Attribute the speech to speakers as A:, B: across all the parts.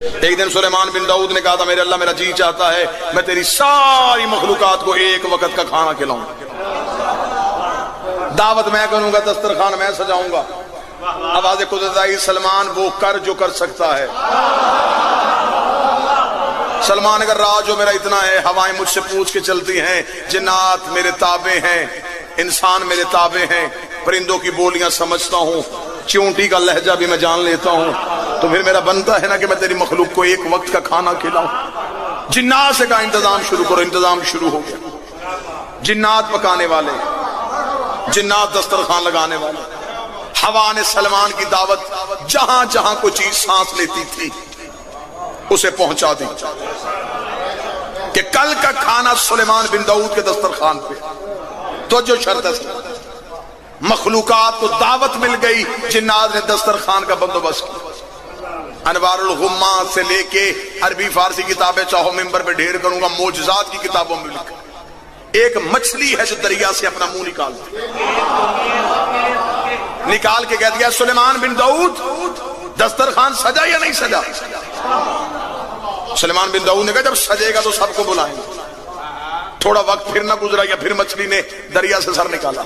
A: ایک دن سلیمان بن داؤد نے کہا تھا میرے اللہ میرا جی چاہتا ہے میں تیری ساری مخلوقات کو ایک وقت کا کھانا کھلاؤں، دعوت میں کروں گا، دسترخوان میں سجاؤں گا۔ آواز قدرت آئی سلمان وہ کر جو کر سکتا ہے۔ سلمان اگر راج جو میرا اتنا ہے، ہوائیں مجھ سے پوچھ کے چلتی ہیں، جنات میرے تابع ہیں، انسان میرے تابع ہیں، پرندوں کی بولیاں سمجھتا ہوں، چونٹی کا لہجہ بھی میں جان لیتا ہوں، تو پھر میرا بنتا ہے نا کہ میں تیری مخلوق کو ایک وقت کا کھانا کھلاؤں۔ جنات سے کہا انتظام شروع کرو، انتظام شروع ہو گیا۔ جنات پکانے والے، جنات دسترخوان لگانے والے۔ ہوا نے سلمان کی دعوت جہاں جہاں کوئی چیز سانس لیتی تھی اسے پہنچا دی کہ کل کا کھانا سلیمان بن داؤد کے دسترخوان پہ۔ تو جو شرط ہے مخلوقات کو دعوت مل گئی، جنات نے دسترخوان کا بندوبست کیا۔ انوار الغمات سے لے کے عربی فارسی کتابیں چاہو ممبر پہ ڈھیر کروں گا، معجزات کی کتابوں میں لکھا ایک مچھلی ہے جو دریا سے اپنا منہ نکال کے کہہ دیا سلیمان بن داؤد دسترخوان سجا یا نہیں سجا؟ سلیمان بن داؤد نے کہا جب سجے گا تو سب کو بلائیں گے۔ تھوڑا وقت پھر نہ گزرا یا پھر مچھلی نے دریا سے سر نکالا۔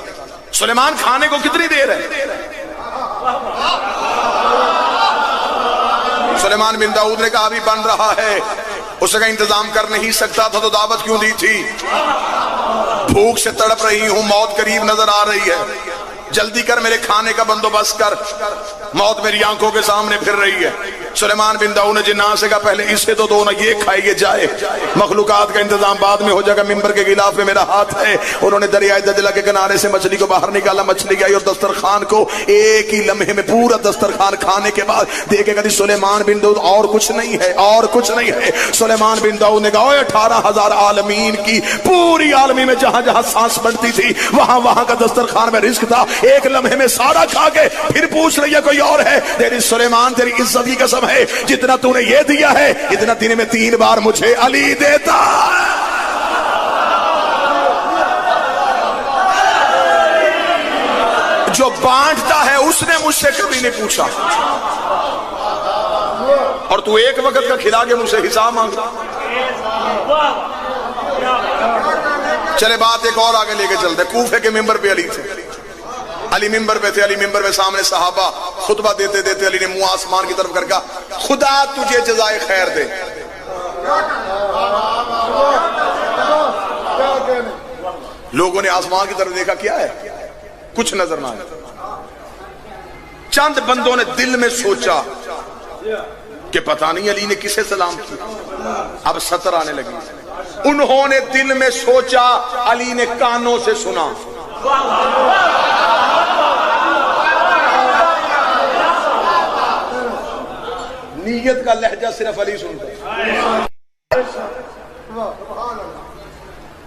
A: سلیمان کھانے کو کتنی دیر ہے؟ سلیمان بن داؤد نے کہا ابھی بن رہا ہے۔ اسے کا انتظام کر نہیں سکتا تھا تو دعوت کیوں دی تھی؟ بھوک سے تڑپ رہی ہوں، موت قریب نظر آ رہی ہے، جلدی کر میرے کھانے کا بندوبست کر، موت میری آنکھوں کے سامنے پھر رہی ہے۔ سلیمان بن داؤد نے جنات سے کہا پہلے اسے تو دو نا، یہ کھائیے جائے، مخلوقات کا انتظام بعد میں ہو جائے گا، ممبر کے غلاف میں میرا ہاتھ ہے۔ انہوں نے دریائے دجلہ کے کنارے سے مچھلی کو باہر نکالا، مچھلی آئی اور دسترخوان کو ایک ہی لمحے میں پورا دسترخوان کھانے کے بعد دیکھے گا سلیمان بن داؤد اور کچھ نہیں ہے، اور کچھ نہیں ہے۔ سلیمان بن داؤد نے کہا 18,000 عالمین کی پوری عالمی میں جہاں جہاں سانس بڑھتی تھی وہاں وہاں کا دسترخوان میں رزق تھا، ایک لمحے میں سارا کھا کے پھر پوچھ رہی ہے کوئی اور ہے؟ تیری سلیمان تیری عزت کی قسم ہے، جتنا تو نے یہ دیا ہے اتنا دن میں 3 بار مجھے علی دیتا۔ جو بانٹتا ہے اس نے مجھ سے کبھی نہیں پوچھا، اور تو ایک وقت کا کھلا کے مجھ سے حساب مانگتا۔ چلے بات ایک اور آگے لے کے چلتے۔ کوفے کے ممبر پہ علی تھے، علی ممبر پہ تھے، علی ممبر پہ سامنے صحابہ خطبہ دیتے دیتے علی نے منہ آسمان کی طرف کر کہا خدا تجھے جزائے خیر دے۔ لوگوں نے آسمان کی طرف دیکھا، کیا ہے؟ کچھ نظر نہ آیا۔ چند بندوں نے دل میں سوچا کہ پتہ نہیں علی نے کسے سلام کیا۔ اب سطر آنے لگی۔ انہوں نے دل میں سوچا، علی نے کانوں سے سنا۔ نیت کا لہجہ صرف علی سنتا۔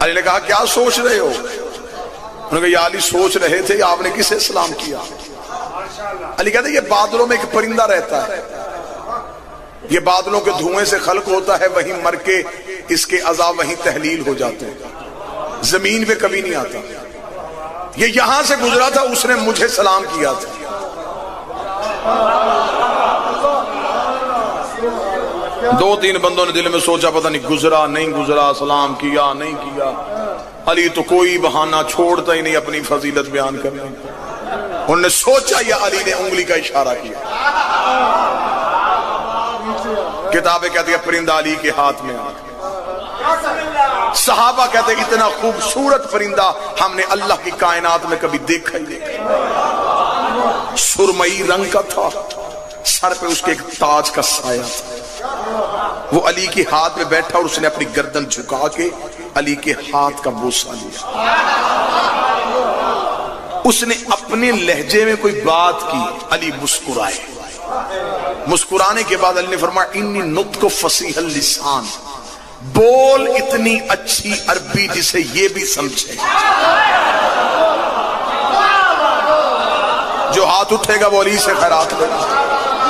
A: علی نے کہا کیا سوچ رہے ہو؟ انہوں نے کہا یا علی سوچ رہے تھے آپ نے کسے سلام کیا؟ علی کہتے یہ بادلوں میں ایک پرندہ رہتا ہے، یہ بادلوں کے دھوئیں سے خلق ہوتا ہے، وہیں مر کے اس کے عذاب وہیں تحلیل ہو جاتے ہیں، زمین پہ کبھی نہیں آتا۔ یہ یہاں سے گزرا تھا، اس نے مجھے سلام کیا تھا۔ دو تین بندوں نے دل میں سوچا پتہ نہیں گزرا نہیں گزرا، سلام کیا نہیں کیا۔ علی تو کوئی بہانہ چھوڑتا ہی نہیں اپنی فضیلت بیان کرنے۔ انہوں نے سوچا یا علی نے انگلی کا اشارہ کیا۔ کتابیں کہتی ہے پرندہ علی کے ہاتھ میں آ۔ صحابہ کہتے ہیں اتنا خوبصورت پرندہ ہم نے اللہ کی کائنات میں کبھی دیکھا ہی نہیں۔ سرمئی رنگ کا تھا، سر پہ اس کے ایک تاج کا سایہ تھا۔ وہ علی کے ہاتھ میں بیٹھا اور اس نے اپنی گردن جھکا کے علی کے ہاتھ کا بوسہ لیا۔ اس نے اپنے لہجے میں کوئی بات کی، علی مسکرائے۔ مسکرانے کے بعد علی نے فرمایا انی نطق فصیح اللسان، بول اتنی اچھی عربی جسے یہ بھی سمجھے۔ جو ہاتھ اٹھے گا وہ علی سے خیرات لے گا۔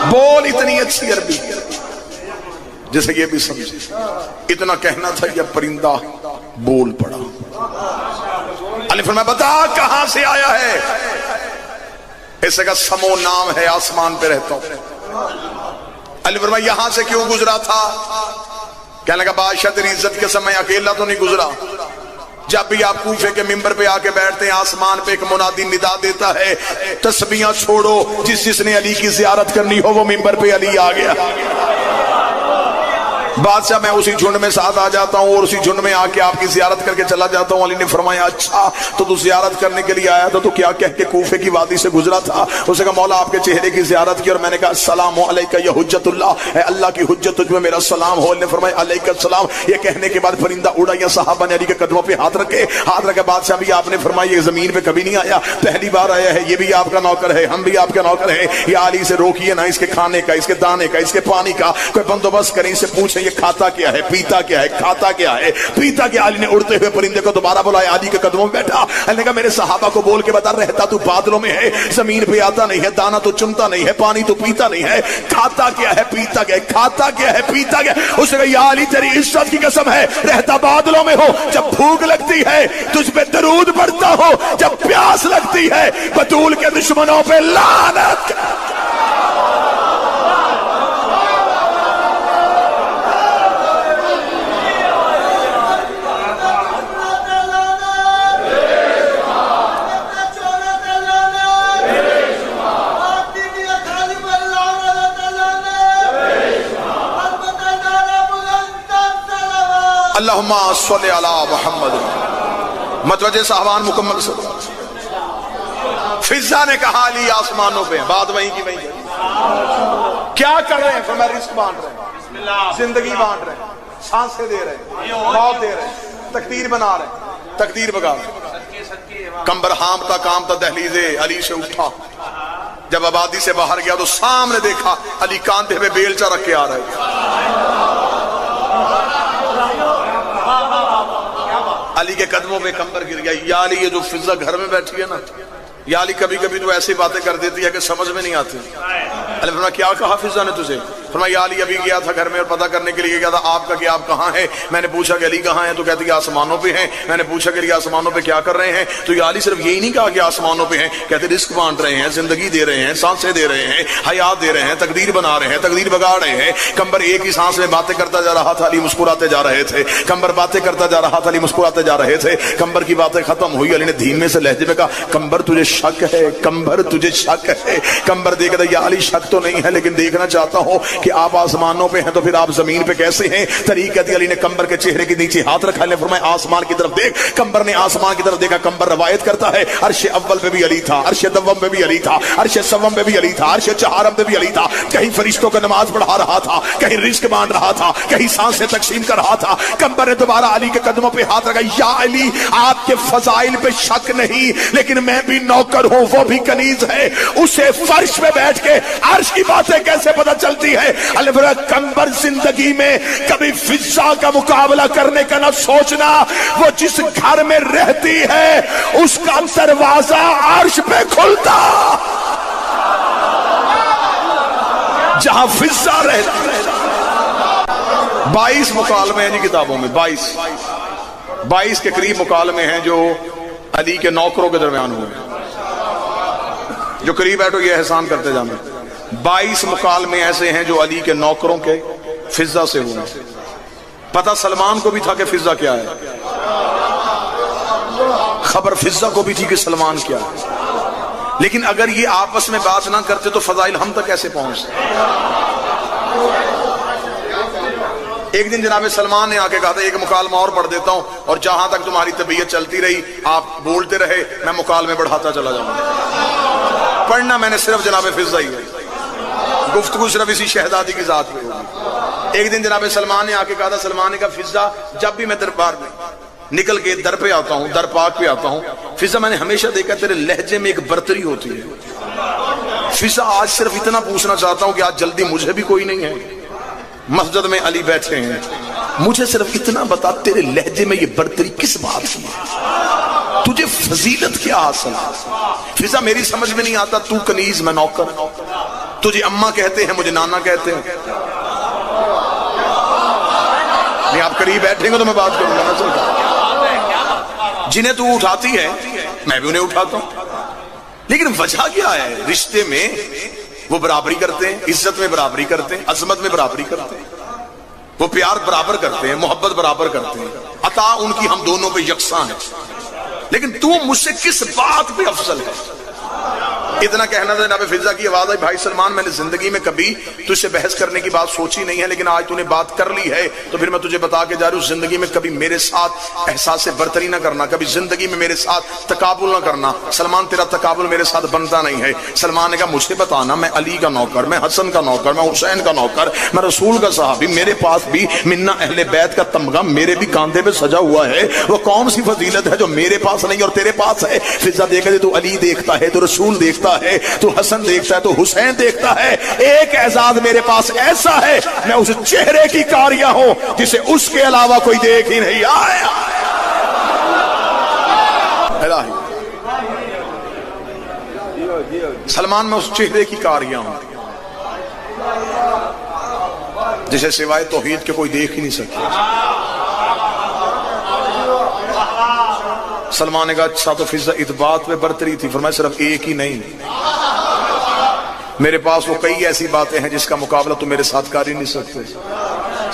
A: بول اتنی اچھی عربی جیسے یہ بھی سمجھے۔ اتنا کہنا تھا یہ پرندہ بول پڑا۔ علی فرمایا بتا کہاں سے آیا ہے؟ ایسے کا سمو نام ہے، آسمان پہ رہتا ہوں۔ علی فرمایا یہاں سے کیوں گزرا تھا؟ کہنے لگا بادشاہ تیری عزت کے سمے اکیلا تو نہیں گزرا، جب بھی آپ کوفے کے ممبر پہ آ کے بیٹھتے ہیں آسمان پہ ایک منادی ندا دیتا ہے تسبیحاں چھوڑو، جس نے علی کی زیارت کرنی ہو وہ ممبر پہ علی آ گیا۔ بادشاہ میں اسی جھنڈ میں ساتھ آ جاتا ہوں اور اسی جھنڈ میں آ کے آپ کی زیارت کر کے چلا جاتا ہوں۔ علی نے فرمایا اچھا تو زیارت کرنے کے لیے آیا تھا تو کیا کہہ کے کوفے کی وادی سے گزرا تھا؟ اس نے کہا مولا آپ کے چہرے کی زیارت کی اور میں نے کہا السلام علیکہ یا حجت اللہ، اے اللہ کی حجت تجھ میں میرا سلام ہو۔ علی نے فرمایا علیکہ السلام۔ یہ کہنے کے بعد پرندہ اڑا، یا صحابہ نے علی کے قدموں پہ ہاتھ رکھے۔ بادشاہ بھی آپ نے فرمایا یہ زمین پہ کبھی نہیں آیا، پہلی بار آیا ہے، یہ بھی آپ کا نوکر ہے، ہم بھی آپ کا نوکر ہے، یا علی سے روکیے نا، اس کے کھانے کا، اس کے دانے کا، اس کے پانی کا کوئی بندوبست کریں، اس سے پوچھیں یہ کھاتا کیا ہے، پیتا کیا ہے، کھاتا کیا ہے، پیتا کیا۔ علی نے اڑتے ہوئے پرندے کو دوبارہ بلایا، علی کے قدموں میں بیٹھا۔ علی نے کہا میرے صحابہ کو بول کے بتا، رہتا تو بادلوں میں ہے، زمین پہ آتا نہیں ہے، دانا تو چنتا نہیں ہے، پانی تو پیتا نہیں ہے، کھاتا کیا ہے، پیتا کیا ہے، کھاتا کیا ہے، پیتا کیا ہے۔ اس نے کہا یا علی تیری عزت کی قسم ہے، رہتا بادلوں میں ہو، جب بھوک لگتی ہے تجھ پہ درود پڑھتا ہو، جب پیاس لگتی ہے بطول کے دشمنوں پہ لعنت۔ اللہم صلی علی محمد۔ متوجہ صاحبان مکمل سے فضا نے کہا علی آسمانوں پہ، بات وہیں کی وہیں کیا کر رہے ہیں؟ فرمایا رزق بانٹ رہے ہیں، زندگی بانٹ رہے ہیں، سانسیں دے رہے ہیں، موت دے رہے ہیں، تقدیر بنا رہے ہیں، تقدیر بگا رہے ہیں۔ کمبر ہامتا کامتا دہلیز علی سے اٹھا، جب آبادی سے باہر گیا تو سامنے دیکھا علی کاندھے پہ بیلچا رکھ کے آ رہے تھے۔ علی کے قدموں پہ کمبر گر گیا۔ یا علی یہ جو فضا گھر میں بیٹھی ہے نا، یا علی کبھی کبھی تو ایسی باتیں کر دیتی ہے کہ سمجھ میں نہیں آتی۔ علی فرمایا کیا کہا فضا نے تجھے؟ فرمایا یا علی ابھی گیا تھا گھر میں اور پتہ کرنے کے لیے گیا تھا آپ کا کہ آپ کہاں ہیں۔ میں نے پوچھا کہ علی کہاں ہیں تو کہتی ہے آسمانوں پہ ہیں۔ میں نے پوچھا کہ علی آسمانوں پہ کیا کر رہے ہیں تو یا علی صرف یہی نہیں کہا کہ آسمانوں پہ ہیں، کہتے رزق بانٹ رہے ہیں، زندگی دے رہے ہیں، سانسیں دے رہے ہیں، حیات دے رہے ہیں، تقدیر بنا رہے ہیں، تقدیر بگاڑ رہے ہیں۔ کمبر ایک ہی سانس میں باتیں کرتا جا رہا تھا، علی مسکراتے جا رہے تھے۔ کمبر باتیں کرتا جا رہا تھا، علی مسکراتے جا رہے تھے۔ کمبر کی باتیں ختم ہوئی، علی نے دھیمے سے لہجے میں کہا کمبر تجھے شک ہے، کمبر تجھے شک ہے۔ کمبر دیکھ رہا یا علی شک تو نہیں ہے لیکن دیکھنا چاہتا ہوں کہ آپ آسمانوں پہ ہیں تو پھر آپ زمین پہ کیسے ہیں؟ طریقت علی نے کمبر کے چہرے کے نیچے ہاتھ رکھا، علی نے فرمایا آسمان کی طرف دیکھ۔ کمبر نے آسمان کی طرف دیکھا۔ کمبر روایت کرتا ہے عرش اول پہ بھی علی تھا، عرش دوم پہ بھی علی تھا، عرش سوم پہ بھی علی تھا، عرش چہارم پہ بھی علی تھا۔ کہیں فرشتوں کو نماز پڑھا رہا تھا، کہیں رزق بانٹ رہا تھا، کہیں سانسیں تقسیم کر رہا تھا۔ کمبر نے دوبارہ علی کے قدموں پہ ہاتھ رکھا، یا علی آپ کے فضائل پہ شک نہیں لیکن میں بھی نوکر ہوں، وہ بھی کنیز ہے، اسے فرش پہ بیٹھ کے عرش کی باتیں کیسے پتہ چلتی ہے؟ علی فرمایا کمبر زندگی میں کبھی فضا کا مقابلہ کرنے کا نہ سوچنا، وہ جس گھر میں رہتی ہے اس کا دروازہ عرش پہ کھلتا جہاں فضا رہتی ہے۔ 22 مکالمے ہیں جی کتابوں میں، 22 کے قریب مکالمے ہیں جو علی کے نوکروں کے درمیان ہوئے، جو قریب بیٹھو یہ احسان کرتے جانا۔ 22 مکالمے ایسے ہیں جو علی کے نوکروں کے فضا سے ہوئے۔ پتہ سلمان کو بھی تھا کہ فضا کیا ہے، خبر فضا کو بھی تھی کہ سلمان کیا ہے، لیکن اگر یہ آپس میں بات نہ کرتے تو فضائل ہم تک کیسے پہنچتے؟ ایک دن جناب سلمان نے آ کے کہا تھا ایک مکالمہ اور پڑھ دیتا ہوں اور جہاں تک تمہاری طبیعت چلتی رہی آپ بولتے رہے میں مکالمے بڑھاتا چلا جاؤں گا۔ پڑھنا میں نے صرف جناب فضا ہی ہے، گفتگو صرف اسی شہزادی کی ذات پہ ہوگی۔ ایک دن جناب سلمان نے آ کے کہا تھا، سلمان نے کہا فضا جب بھی میں دربار میں نکل کے در پہ آتا ہوں، در پاک پہ آتا ہوں، فضا میں نے ہمیشہ دیکھا تیرے لہجے میں ایک برتری ہوتی ہے۔ فضا آج صرف اتنا پوچھنا چاہتا ہوں کہ آج جلدی مجھے بھی کوئی نہیں ہے، مسجد میں علی بیٹھے ہیں، مجھے صرف اتنا بتا تیرے لہجے میں یہ برتری کس بات کی ہے، تجھے فضیلت کیا حاصل ہے؟ فضا میری سمجھ میں نہیں آتا، تو کنیز میں نوکر، تجھے اماں کہتے ہیں مجھے نانا کہتے ہیں۔ نہیں آپ قریب بیٹھیں گے تو میں بات کروں گا نا، چلتا جنہیں تو اٹھاتی ہے میں بھی انہیں اٹھاتا ہوں، لیکن وجہ کیا ہے؟ رشتے میں وہ برابری کرتے ہیں، عزت میں برابری کرتے ہیں، عظمت میں برابری کرتے ہیں، وہ پیار برابر کرتے ہیں، محبت برابر کرتے ہیں، عطا ان کی ہم دونوں پہ یکساں ہے۔ لیکن تو مجھ سے کس بات پہ افضل ہے؟ اتنا کہنا تھا جناب فضا کی آواز آئی، بھائی سلمان میں نے زندگی میں کبھی تجھ سے بحث کرنے کی بات سوچی نہیں ہے، لیکن آج تو نے بات کر لی ہے تو پھر میں تجھے بتا کے جا رہی ہوں، زندگی میں کبھی میرے ساتھ احساس برتری نہ کرنا، کبھی زندگی میں میرے ساتھ تقابل نہ کرنا۔ سلمان تیرا تقابل میرے ساتھ بنتا نہیں ہے۔ سلمان نے کہا مجھے بتانا، میں علی کا نوکر، میں حسن کا نوکر، میں حسین کا نوکر، میں رسول کا صحابی، میرے پاس بھی منا اہل بیت کا تمغہ میرے بھی کاندھے پہ سجا ہوا ہے، وہ کون سی فضیلت ہے جو میرے پاس نہیں اور تیرے پاس ہے؟ فضا دیکھا تو علی دیکھتا ہے، تو رسول دیکھتا ہے، تو حسن دیکھتا ہے، تو حسین دیکھتا ہے، ایک اعزاز میرے پاس ایسا ہے، میں اس چہرے کی کاریاں ہوں جسے اس کے علاوہ کوئی دیکھ ہی نہیں آیا۔ الہی سلمان میں اس چہرے کی کاریاں ہوں جسے سوائے توحید کے کوئی دیکھ ہی نہیں سکتا۔ سلمان نے کہا اچھا تو فضا اس بات پہ برتری تھی؟ فرمایا صرف ایک ہی نہیں، میرے پاس وہ کئی ایسی باتیں ہیں جس کا مقابلہ تو میرے ساتھ کر ہی نہیں سکتے۔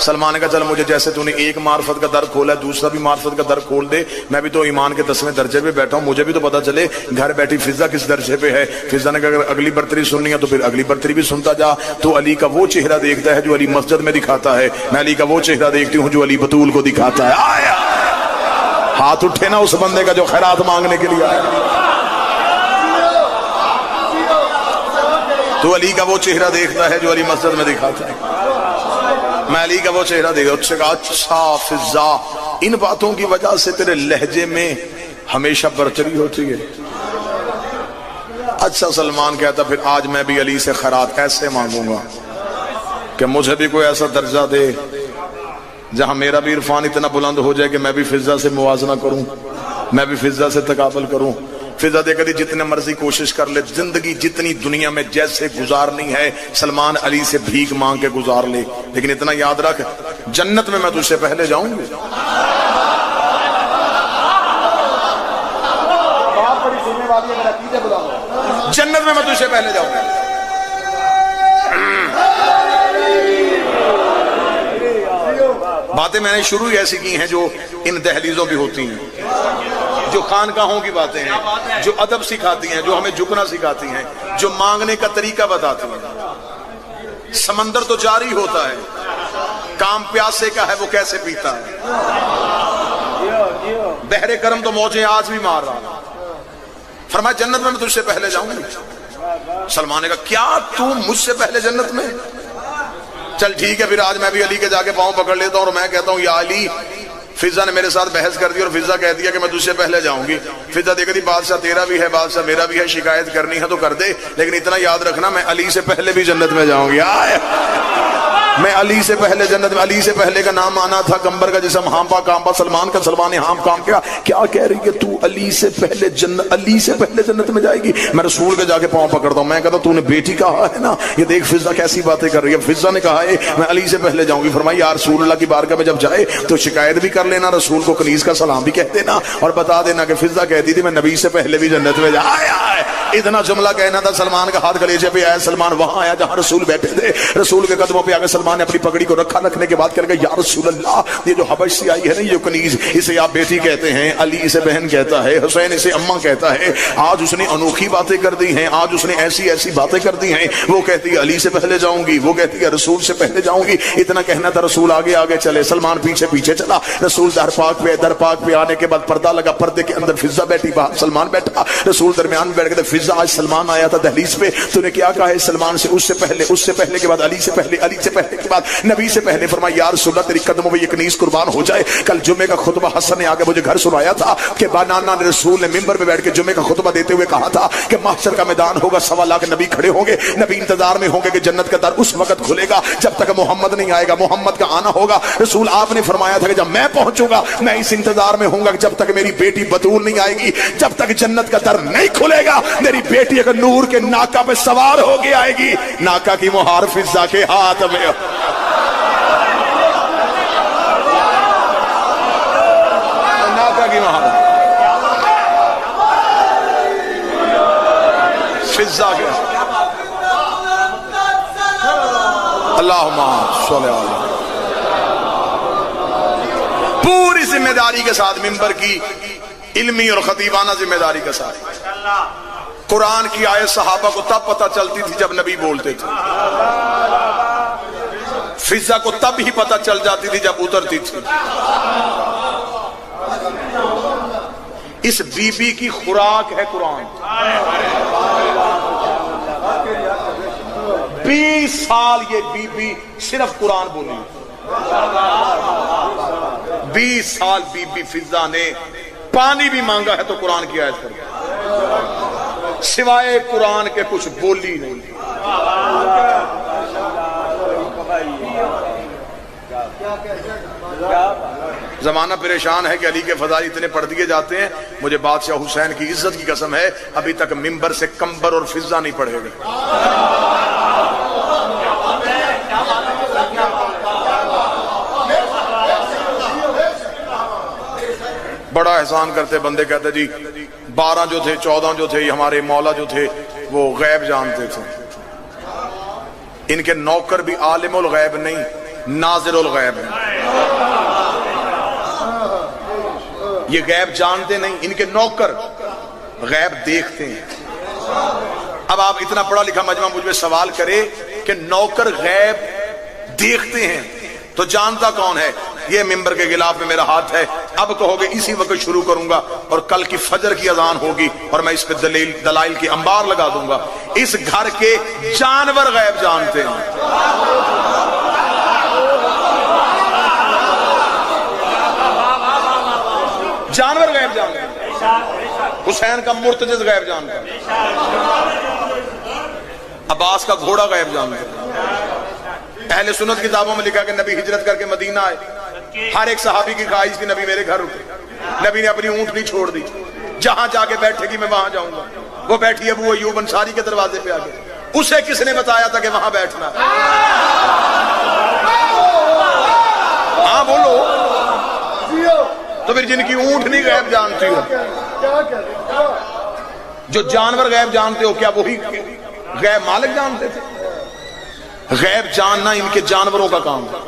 A: سلمان نے کہا چل مجھے جیسے تو نے ایک معرفت کا در کھولا ہے، دوسرا بھی معرفت کا در کھول دے، میں بھی تو ایمان کے 10ویں درجے پہ بیٹھا ہوں، مجھے بھی تو پتا چلے گھر بیٹھی فضا کس درجے پہ ہے۔ فضا نے کہا اگر اگلی برتری سننی ہے تو پھر اگلی برتری بھی سنتا جا۔ تو علی کا وہ چہرہ دیکھتا ہے جو علی مسجد میں دکھاتا ہے، میں علی کا وہ چہرہ دیکھتی ہوں جو علی بطول کو دکھاتا ہے۔ آیا ہاتھ اٹھے نا اس بندے کا جو خیرات مانگنے کے لیے آیا۔ تو علی کا وہ چہرہ دیکھتا ہے جو علی مسجد میں دکھاتا ہے، میں علی کا وہ چہرہ دیکھا۔ اس سے کہا اچھا فضا ان باتوں کی وجہ سے تیرے لہجے میں ہمیشہ برتری ہوتی ہے؟ اچھا سلمان کہتا پھر آج میں بھی علی سے خیرات ایسے مانگوں گا کہ مجھے بھی کوئی ایسا درجہ دے جہاں میرا بھی عرفان اتنا بلند ہو جائے کہ میں بھی فضا سے موازنہ کروں، میں بھی فضا سے تقابل کروں۔ فضا دیکھا دی جتنے مرضی کوشش کر لے، زندگی جتنی دنیا میں جیسے گزارنی ہے سلمان علی سے بھیک مانگ کے گزار لے، لیکن اتنا یاد رکھ جنت میں تجھ سے پہلے جاؤں گی۔ جنت میں تجھ سے پہلے جاؤں گا۔ باتیں میں نے شروع ہی ایسی کی ہیں جو ان دہلیزوں بھی ہوتی ہیں، جو خانقاہوں کی باتیں ہیں، جو ادب سکھاتی ہیں، جو ہمیں جھکنا سکھاتی ہیں، جو مانگنے کا طریقہ بتاتی ہیں۔ سمندر تو جاری ہوتا ہے، کام پیاسے کا ہے وہ کیسے پیتا ہے۔ بحر کرم تو موجیں آج بھی مار رہا۔ فرمایا جنت میں تجھ سے پہلے جاؤں گی۔ سلمان نے کہا کیا تو مجھ سے پہلے جنت میں؟ چل ٹھیک ہے پھر آج میں بھی علی کے جا کے پاؤں پکڑ لیتا ہوں اور میں کہتا ہوں یا علی فضا نے میرے ساتھ بحث کر دی اور فضا کہہ دیا کہ میں تجھ سے پہلے جاؤں گی۔ فضا دیکھ دی بادشاہ تیرا بھی ہے، بادشاہ میرا بھی ہے، شکایت کرنی ہے تو کر دے، لیکن اتنا یاد رکھنا میں علی سے پہلے بھی جنت میں جاؤں گی۔ میں علی سے پہلے جنت میں، علی سے پہلے کا نام آنا تھا کمبر کا جسم ہانپا کانپا، سلمان کا سلمان نے ہانپ کام کیا کہہ رہی ہے تو علی سے پہلے جنت، علی سے پہلے جنت میں جائے گی؟ میں رسول کے جا کے پاؤں پکڑتا ہوں، میں کہتا ہوں تو نے بیٹی کہا ہے نا، یہ دیکھ فضا کیسی باتیں کر رہی ہے۔ فضا نے کہا ہے میں علی سے پہلے جاؤں گی۔ فرمایا یا رسول اللہ کی بارگاہ میں جب جائے تو شکایت بھی کر لینا، رسول کو کنیز کا سلام بھی کہہ دینا اور بتا دینا کہ فضا کہتی تھی میں نبی سے پہلے بھی جنت میں جایا۔ اتنا جملہ کہنا تھا، سلمان کا ہاتھ کلیجے پہ آیا، سلمان وہاں آیا جہاں رسول بیٹھے تھے، رسول کے قدموں پہ آگے سلمان نے اپنی پگڑی کو رکھا، رکھنے کے بعد کہنے کہ یا رسول اللہ یہ جو حبش سے آئی ہے نا یہ کنیز، اسے آپ بیٹی کہتے ہیں، علی اسے بہن کہتا ہے، حسین اسے اماں کہتا ہے۔ آج اس نے انوکھی باتیں کر دی ہیں، آج اس نے ایسی ایسی باتیں کر دی ہیں، وہ کہتی ہے علی سے پہلے جاؤں گی، وہ کہتی ہے رسول سے پہلے جاؤں گی۔ اتنا کہنا تھا، رسول آگے آگے چلے، سلمان پیچھے پیچھے چلا۔ رسول در پاک پہ آنے کے بعد پردہ لگا، پردے کے اندر فضا بیٹھی، باہر سلمان بیٹھا، رسول درمیان میں بیٹھ گئے۔ فضا آج سلمان آیا تھا دہلیز پہ، تو نے کیا کہا ہے سلمان سے؟ اس سے پہلے کے بعد علی سے پہلے، علی سے پہلے کے بعد نبی سے پہلے۔ فرمایا یا رسول اللہ تیری قدموں میں یہ کنیز قربان ہو جائے۔ کل جمعے کا خطبہ حسن نے آگے مجھے گھر سنایا تھا کہ بانانا نے رسول نے ممبر پہ بیٹھ کے جمعے کا خطبہ دیتے ہوئے کہا تھا کہ محشر کا میدان ہوگا، 1.25 لاکھ نبی کھڑے ہوں گے، نبی انتظار میں ہوں گے کہ جنت کا در اس وقت کھلے گا جب تک محمد نہیں آئے گا، محمد کا آنا ہوگا۔ رسول آپ نے فرمایا تھا کہ جب میں پہنچوں گا میں اس انتظار میں ہوں گا کہ جب تک میری بیٹی بطول نہیں آئے گی، جب تک جنت کا در نہیں کھلے گا، میری بیٹی اگر نور کے ناکا پہ سوار ہو کے آئے گی، ناکا کی مہار فضا کے ہاتھ میں، ناکا کی مہار فضا کے اللہم صلی اللہ پوری ذمہ داری کے ساتھ ممبر کی علمی اور خطیبانہ ذمہ داری کے ساتھ قرآن کی آیت صحابہ کو تب پتہ چلتی تھی جب نبی بولتے تھے، فضا کو تب ہی پتہ چل جاتی تھی جب اترتی تھی۔ اس بی بی کی خوراک ہے قرآن۔ 20 سال یہ بی بی صرف قرآن بولی، 20 سال بی بی فضا نے پانی بھی مانگا ہے تو قرآن کی آیت پر، سوائے قرآن کے کچھ بولی نہیں۔ زمانہ پریشان ہے کہ علی کے فضائل اتنے پڑھ دیے جاتے ہیں، مجھے بادشاہ حسین کی عزت کی قسم ہے ابھی تک ممبر سے کمبر اور فضا نہیں پڑھے گئے۔ بڑا احسان کرتے بندے، کہتے جی 12 جو تھے 14 جو تھے ہمارے مولا جو تھے وہ غیب جانتے تھے، ان کے نوکر بھی عالم الغیب نہیں ناظر الغیب ہیں، یہ غیب جانتے نہیں، ان کے نوکر غیب دیکھتے ہیں۔ اب آپ اتنا پڑھا لکھا مجمع مجھ میں سوال کرے کہ نوکر غیب دیکھتے ہیں تو جانتا کون ہے؟ یہ ممبر کے غلاف میں میرا ہاتھ ہے، اب کہو گے اسی وقت شروع کروں گا اور کل کی فجر کی اذان ہوگی اور میں اس پہ دلائل کی انبار لگا دوں گا۔ اس گھر کے جانور غیب جانتے ہیں۔ جانور غیب جانتے ہیں، حسین کا مرتجز غیب جانتا ہے، عباس کا گھوڑا غیب جانتا ہے۔ اہل سنت کتابوں میں لکھا کہ نبی ہجرت کر کے مدینہ آئے، ہر ایک صحابی کی خواہش تھی نبی میرے گھر رکے، نبی نے اپنی اونٹنی چھوڑ دی، جہاں جا کے بیٹھے گی میں وہاں جاؤں گا۔ وہ بیٹھی ابو ایوب انصاری کے دروازے پہ آگے، اسے کس نے بتایا تھا کہ وہاں بیٹھنا؟ ہاں بولو، تو پھر جن کی اونٹنی غیب جانتی ہو، جو جانور غیب جانتے ہو، کیا وہی غیب مالک جانتے تھے؟ غیب جاننا ان کے جانوروں کا کام ہے،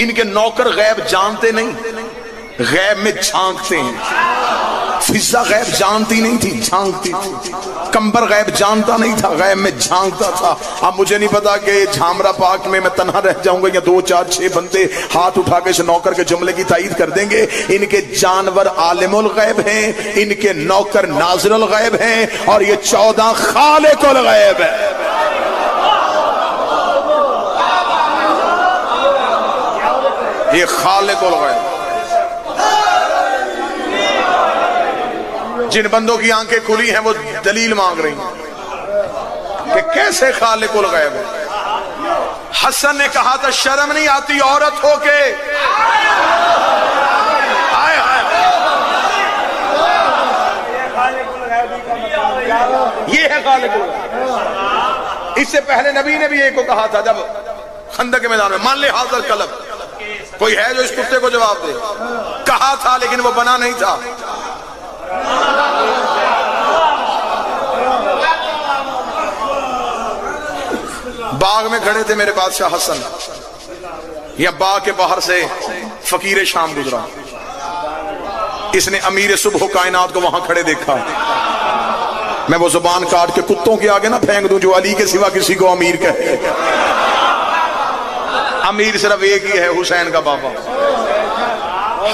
A: ان کے نوکر غیب جانتے نہیں، غیب میں جھانکتے ہیں۔ فضا غیب جانتی نہیں تھی، جھانکتی تھی۔ کمبر غیب جانتا نہیں تھا، غیب میں جھانکتا تھا۔ اب مجھے نہیں پتا کہ جھامرا پاک میں تنہا رہ جاؤں گا یا 2 4 6 بندے ہاتھ اٹھا کے اس نوکر کے جملے کی تائید کر دیں گے۔ ان کے جانور عالم الغیب ہیں، ان کے نوکر ناظر الغیب ہیں، اور یہ 14 خالق الغیب ہے۔ یہ خالق الغیب، جن بندوں کی آنکھیں کھلی ہیں وہ دلیل مانگ رہی ہیں کہ کیسے خالق الغیب ہے۔ حسن نے کہا تھا شرم نہیں آتی عورت ہو کے، یہ ہے خالق الغیب۔ اس سے پہلے نبی نے بھی ایک کو کہا تھا جب خندق کے میدان میں، مان لے حاضر کلب، کوئی ہے جو اس کتے کو جواب دے؟ کہا تھا لیکن وہ بنا نہیں تھا۔ باغ میں کھڑے تھے میرے بادشاہ حسن، یا باغ کے باہر سے فقیر شام گزرا، اس نے امیر صبح کائنات کو وہاں کھڑے دیکھا۔ میں وہ زبان کاٹ کے کتوں کے آگے نہ پھینک دوں جو علی کے سوا کسی کو امیر کہے۔ امیر صرف ایک ہی ہے، حسین کا بابا۔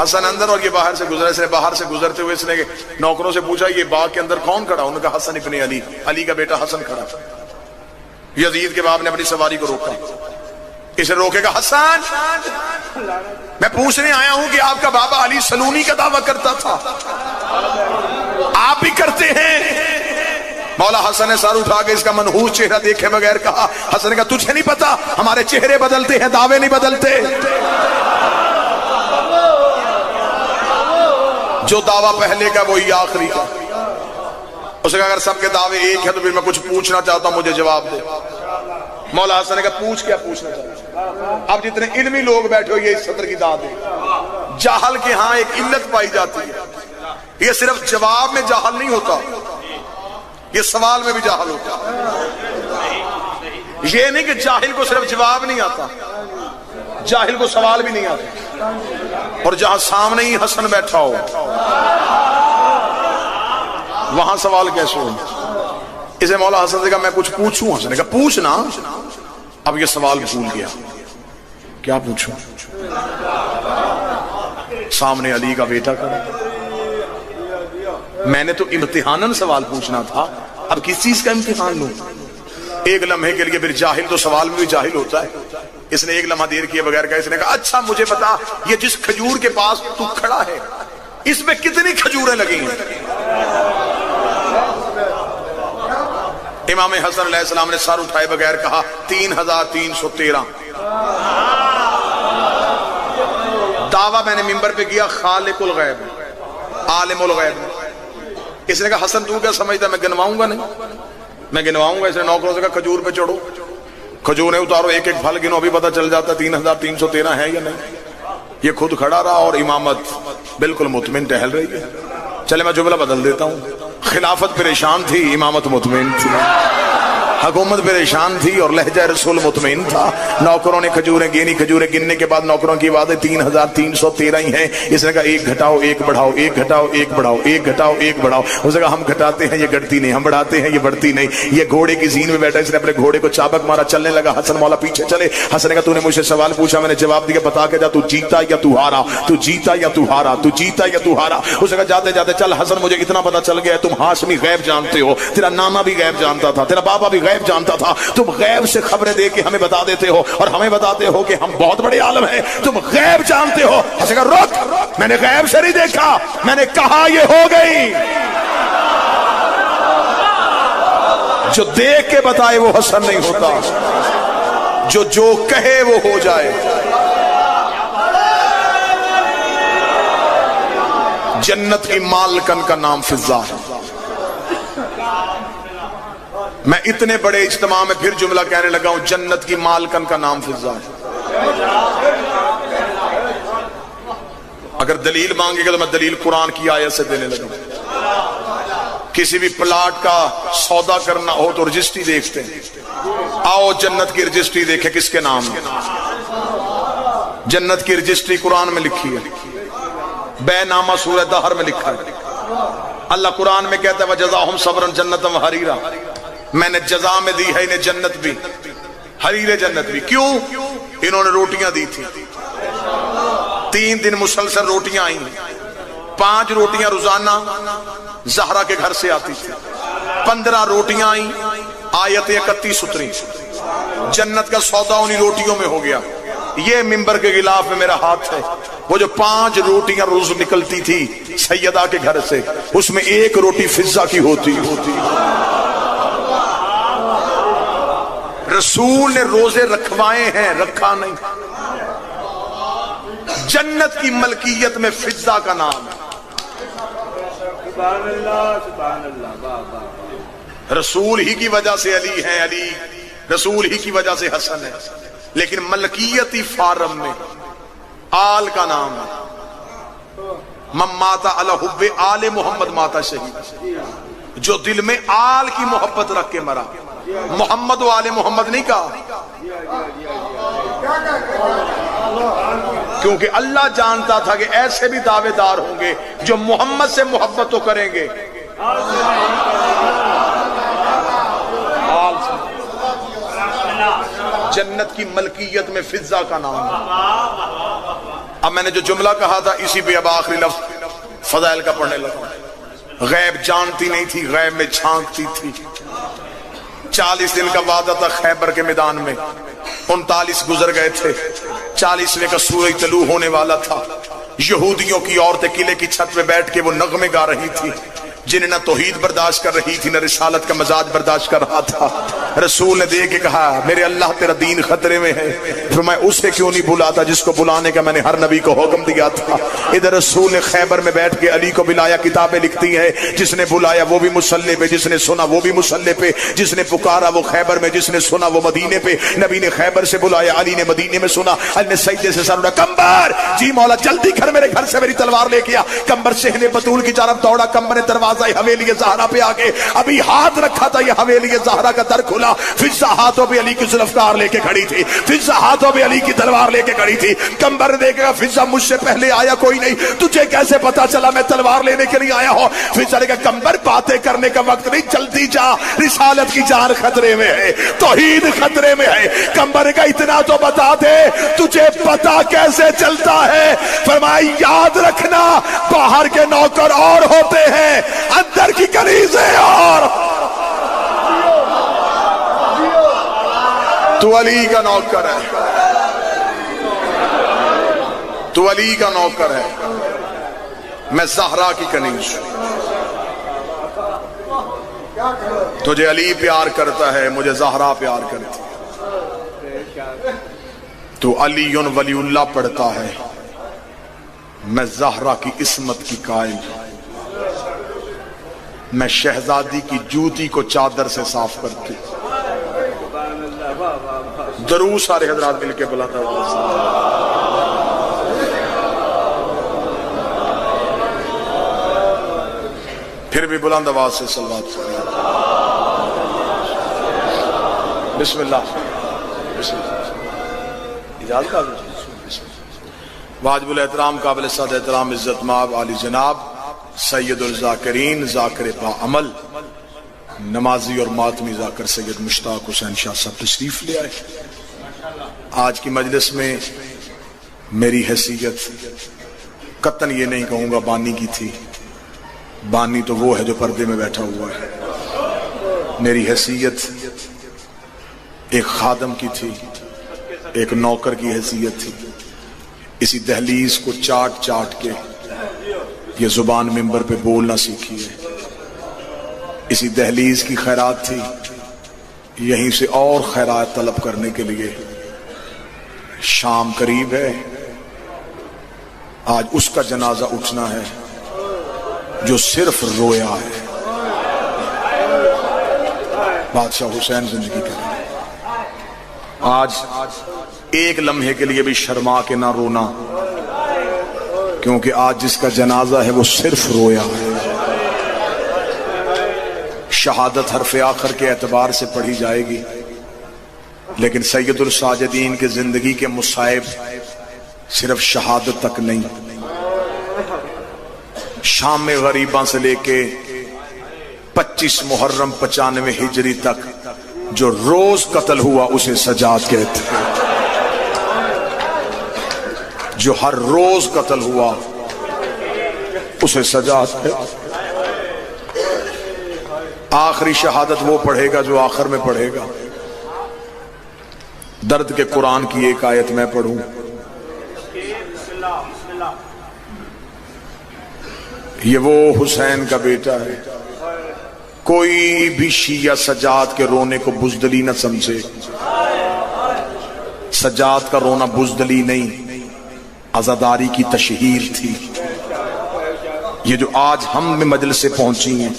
A: حسن اندر اور یہ باہر سے گزرا، اس نے باہر سے گزرتے ہوئے اس نے نوکروں سے پوچھا یہ باغ کے اندر کون کھڑا؟ انہوں نے کہا حسن ابن علی، علی کا بیٹا حسن کھڑا۔ یزید کے باپ نے اپنی سواری کو روکا، اسے روکے گا حسن میں پوچھنے آیا ہوں کہ آپ کا بابا علی سلونی کا دعویٰ کرتا تھا، آپ بھی کرتے ہیں؟ مولا حسن نے سر اٹھا کے اس کا منحوس چہرہ دیکھے بغیر کہا، حسن نے کہا تجھے نہیں پتا ہمارے چہرے بدلتے ہیں، دعوے نہیں بدلتے۔ جو دعویٰ پہلے کا وہی آخری کا۔ اس نے کہا اگر سب کے دعوے ایک ہے تو پھر میں کچھ پوچھنا چاہتا ہوں، مجھے جواب دے۔ مولا حسن نے کہا پوچھ کیا پوچھنا چاہتا ہوں؟ اب جتنے علمی لوگ بیٹھے ہو یہ اس صدر کی داد ہے، جاہل کے ہاں ایک علت پائی جاتی ہے، یہ صرف جواب میں جاہل نہیں ہوتا، یہ سوال میں بھی جاہل ہوتا۔ یہ نہیں کہ جاہل کو صرف جواب نہیں آتا، جاہل کو سوال بھی نہیں آتا، اور جہاں سامنے ہی حسن بیٹھا ہو وہاں سوال کیسے ہو؟ اسے مولا حسن سے کہا میں کچھ پوچھوں؟ حسن نے کہا پوچھنا۔ اب یہ سوال بھول گیا، کیا پوچھوں؟ سامنے علی کا بیٹا کھڑا، میں نے تو امتحاناً سوال پوچھنا تھا، اب کس چیز کا امتحان لوں؟ ایک لمحے کے لیے پھر جاہل تو سوال میں بھی جاہل ہوتا ہے، اس نے ایک لمحہ دیر کیے بغیر کہا، اس نے کہا اچھا مجھے بتا یہ جس کھجور کے پاس تو کھڑا ہے اس میں کتنی کھجوریں لگی ہیں؟ امام حسن علیہ السلام نے سر اٹھائے بغیر کہا 3313۔ دعویٰ میں نے ممبر پہ کیا خالق الغیب عالم الغیب۔ اس نے کہا حسن تو کیا سمجھتا میں گنواؤں گا؟ نہیں میں گنواؤں گا۔ اس نے نوکروں سے کہا کھجور پہ چڑھو، کھجوریں اتارو، ایک ایک پھل گنو، ابھی پتہ چل جاتا 3313 ہے یا نہیں۔ یہ خود کھڑا رہا اور امامت بالکل مطمئن ٹہل رہی ہے۔ چلے میں جملہ بدل دیتا ہوں، خلافت پریشان تھی، امامت مطمئن تھی، حکومت پریشان تھی اور لہجہ رسول مطمئن تھا۔ نوکروں نے کھجوریں گینی، کھجوریں گننے کے بعد نوکروں کی باتیں 3313 ہی ہیں۔ اس نے کہا ایک گھٹاؤ ایک بڑھاؤ، ایک گھٹاؤ ایک بڑھاؤ، ایک گھٹاؤ ایک بڑھاؤ۔ اس نے کہا ہم گھٹاتے ہیں یہ گھٹتی نہیں، ہم بڑھاتے ہیں یہ بڑھتی نہیں۔ یہ گھوڑے کی زین میں بیٹھا، اس نے اپنے گھوڑے کو چابک مارا، چلنے لگا۔ حسن مولا پیچھے چلے۔ حسن نے کہا تو نے مجھ سے سوال پوچھا، میں نے جواب دیا، بتا کے جا تو جیتا یا تو ہارا، تو جیتا یا تو ہارا، تو جیتا یا تو ہارا۔ اس نے کہا جاتے جاتے چل حسن مجھے اتنا پتا چل گیا تم ہاشمی غیب جانتے ہو، تیرا نانا بھی غیب جانتا تھا، تیرا بابا بھی غیب جانتا تھا، تم غیب سے خبریں دے کے ہمیں بتا دیتے ہو اور ہمیں بتاتے ہو کہ ہم بہت بڑے عالم ہیں، تم غیب جانتے ہو۔ حسن کہا رک، میں نے غیب سے نہیں دیکھا، میں نے کہا یہ ہو گئی۔ جو دیکھ کے بتائے وہ حسن نہیں ہوتا، جو کہے وہ ہو جائے۔ جنت کی مالکن کا نام فضا ہے۔ میں اتنے بڑے اجتماع میں پھر جملہ کہنے لگا ہوں، جنت کی مالکن کا نام فضا ہے۔ اگر دلیل مانگے گا تو میں دلیل قرآن کی آیت سے دینے لگا ہوں۔ کسی بھی پلاٹ کا سودا کرنا ہو تو رجسٹری دیکھتے ہیں، آؤ جنت کی رجسٹری دیکھیں کس کے نام ہے۔ جنت کی رجسٹری قرآن میں لکھی ہے، بے نامہ سورہ دہر میں لکھا ہے۔ اللہ قرآن میں کہتا ہے وَجَزَاهُمْ صَبْرًا جَنَّةً وَحَرِيرًا، میں نے جزا میں دی ہے انہیں جنت بھی، حریر جنت بھی۔ کیوں؟ انہوں نے روٹیاں دی تھی، 3 دن مسلسل روٹیاں آئیں، 5 روٹیاں روزانہ زہرا کے گھر سے آتی تھی، 15 روٹیاں آئیں، آیت 31 اتری، جنت کا سودا انہی روٹیوں میں ہو گیا۔ یہ ممبر کے غلاف میں میرا ہاتھ ہے، وہ جو 5 روٹیاں روز نکلتی تھی سیدہ کے گھر سے، اس میں 1 روٹی فضہ کی ہوتی۔ رسول نے روزے رکھوائے ہیں، رکھا نہیں۔ جنت کی ملکیت میں فضہ کا نام ہے۔ رسول ہی کی وجہ سے علی ہے، علی رسول ہی کی وجہ سے حسن ہے، لیکن ملکیتی فارم میں آل کا نام ہے۔ من ماتا علی حب آل محمد ماتا شہید، جو دل میں آل کی محبت رکھ کے مرا، محمد و آل محمد نہیں کہا، کیونکہ اللہ جانتا تھا کہ ایسے بھی دعوے دار ہوں گے جو محمد سے محبت تو کریں گے، جنت کی ملکیت میں فضہ کا نام ہے۔ اب میں نے جو جملہ کہا تھا اسی پہ اب آخری لفظ فضائل کا پڑھنے لگا۔ غیب جانتی نہیں تھی، غیب میں چھانکتی تھی۔ 40 دن کا وعدہ تھا خیبر کے میدان میں، 39 گزر گئے تھے، 40ویں کا سورج طلوع ہونے والا تھا۔ یہودیوں کی عورتیں قلعے کی چھت پہ بیٹھ کے وہ نغمے گا رہی تھی، جنہیں نہ توحید برداشت کر رہی تھی نہ رسالت کا مزاج برداشت کر رہا تھا۔ رسول نے دیکھ کے کہا میرے اللہ تیرا دین خطرے میں ہے، فرمایا اسے کیوں نہیں بلاتا جس کو بلانے کا میں نے ہر نبی کو حکم دیا تھا۔ ادھر رسول نے خیبر میں بیٹھ کے علی کو بلایا، کتابیں لکھتی ہیں جس نے بلایا وہ بھی مصلی پہ، جس نے سنا وہ بھی مصلی پہ، جس نے پکارا وہ خیبر میں، جس نے سنا وہ مدینے پہ۔ نبی نے خیبر سے بلایا، علی نے مدینے میں سنا۔ علی نے سجدے سے سر اٹھایا، کمبر جی مولا جلدی گھر میرے گھر سے میری تلوار لے کے آ۔ کمبر شہن بطول کی طرف دوڑا، کمبر نے دروازہ حویلی زہرا پہ آ کے ابھی ہاتھ رکھا تھا، یہ حویلی زہرا کا در کھلا۔ اللہ. فضا ہاتھوں پہ علی کی ذوالفقار لے کے کھڑی تھی, فضا ہاتھوں پہ علی کی تلوار لے کے کھڑی تھی. کمبر نے دیکھا فضا مجھ سے پہلے آیا کوئی نہیں, تجھے کیسے پتا چلا میں تلوار لینے کے لیے آیا ہوں؟ فضا نے کہا کمبر باتیں کرنے کا وقت نہیں, جلدی جا, رسالت کی جان خطرے میں ہے, توحید خطرے میں ہے. کمبر کا اتنا تو بتا دے تجھے پتا کیسے چلتا ہے؟ فرمایا یاد رکھنا باہر کے نوکر اور ہوتے ہیں, اندر کی کنیزیں اور. تو علی کا نوکر ہے, تو علی کا نوکر ہے, میں زہرا کی کنیز ہوں. تجھے علی پیار کرتا ہے, مجھے زہرا پیار کرتی ہے. تو علی ولی اللہ پڑھتا ہے, میں زہرا کی عصمت کی قائل ہوں. میں شہزادی کی جوتی کو چادر سے صاف کرتی ہوں. درود سارے حضرات مل کے بلاتا ہوں. پھر بھی بلند آواز سے صلوات پڑھیں. بسم اللہ, بسم اللہ. اجازت کا واجب الاحترام قابل صد احترام عزت مآب عالی جناب سید الذاکرین ذاکر با عمل نمازی اور ماتمی ذاکر سید مشتاق حسین شاہ صاحب تشریف لے آئے. آج کی مجلس میں میری حیثیت قطعاً یہ نہیں کہوں گا بانی کی تھی, بانی تو وہ ہے جو پردے میں بیٹھا ہوا ہے. میری حیثیت ایک خادم کی تھی, ایک نوکر کی حیثیت تھی. اسی دہلیز کو چاٹ چاٹ کے یہ زبان منبر پہ بولنا سیکھی ہے. اسی دہلیز کی خیرات تھی, یہیں سے اور خیرات طلب کرنے کے لیے. شام قریب ہے, آج اس کا جنازہ اٹھنا ہے جو صرف رویا ہے. بادشاہ حسین زندگی کریں. آج ایک لمحے کے لیے بھی شرما کے نہ رونا, کیونکہ آج جس کا جنازہ ہے وہ صرف رویا ہے. شہادت حرف آخر کے اعتبار سے پڑھی جائے گی, لیکن سید الساجدین کے زندگی کے مصائب صرف شہادت تک نہیں. شام میں غریباں سے لے کے 25 محرم 95 ہجری تک جو روز قتل ہوا اسے سجاد کہتے ہیں. جو ہر روز قتل ہوا اسے سجاد کہتے ہیں. آخری شہادت وہ پڑھے گا جو آخر میں پڑھے گا. درد کے قرآن کی ایک آیت میں پڑھوں. یہ وہ حسین کا بیٹا ہے, کوئی بھی شیعہ سجاد کے رونے کو بزدلی نہ سمجھے. سجاد کا رونا بزدلی نہیں, عزاداری کی تشہیر تھی. یہ جو آج ہم میں مجلس سے پہنچی ہیں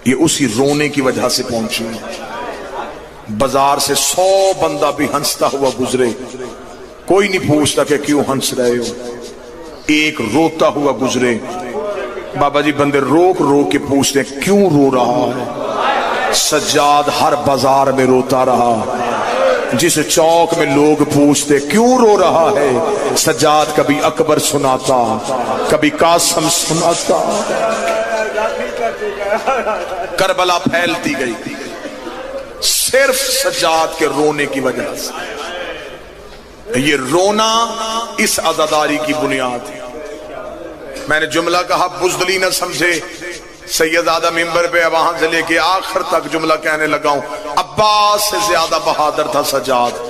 A: یہ اسی رونے کی وجہ سے پہنچی ہیں. بازار سے 100 بندہ بھی ہنستا ہوا گزرے, کوئی نہیں پوچھتا کہ کیوں ہنس رہے ہو. ایک روتا ہوا گزرے, بابا جی بندے روک روک کے پوچھتے ہیں کیوں رو رہا ہے. سجاد ہر بازار میں روتا رہا. جس چوک میں لوگ پوچھتے کیوں رو رہا ہے, سجاد کبھی اکبر سناتا, کبھی قاسم سناتا. کربلا پھیلتی گئی صرف سجاد کے رونے کی وجہ سے. یہ رونا اس عزاداری کی بنیاد ہے. میں نے جملہ کہا بزدلی نہ سمجھے. سیدزادہ ممبر پہ وہاں سے لے کے آخر تک جملہ کہنے لگا ہوں. عباس سے زیادہ بہادر تھا سجاد.